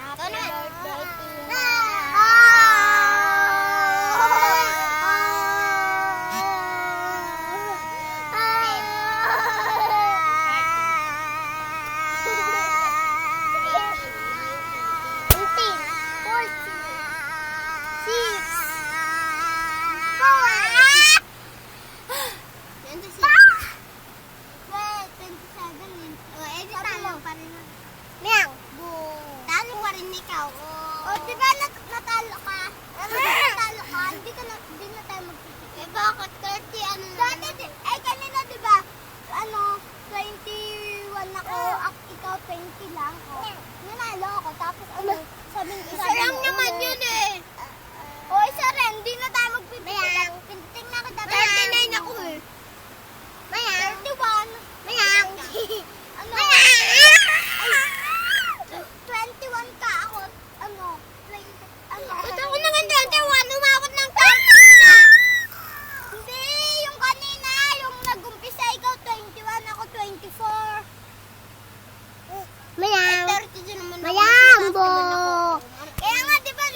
Happy birthday to you. Ikaw. O, di ba natalo ka? Natalo ka, hindi na tayo magpipigil. Eh, bakit? 30, ano na? Kanina, di ba? 21 ako, ikaw 20 lang. Nanalo ako, tapos sabi Isa lang naman yun eh. O, isa rin, hindi na tayo magpipigil.